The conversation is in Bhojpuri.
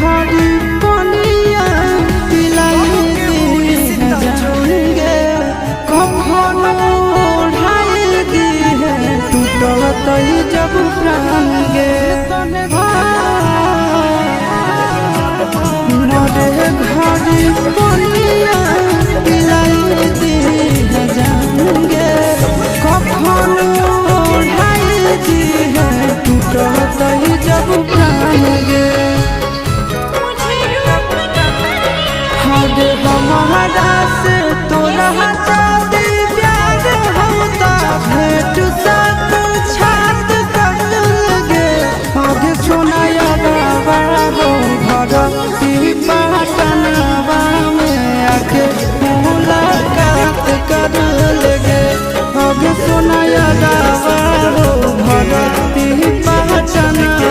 घड़ी पनिया पिलाई दी जाएंगे कफन ओढ़ाई दी है टूटत जब प्राण गे मरे घड़ी पनिया पिलाई दी जाएंगे कफन ओढ़ाई दी है टूटत जब प्राण गे हमारा से तोरा चाँदी प्यार होता भेंट सब छात कर लगे आगे सुनाया बड़ा हो घर की पटनवा में आके मुलाकात कर लगे आगे सुनाया बड़ा हो घर की पटनवा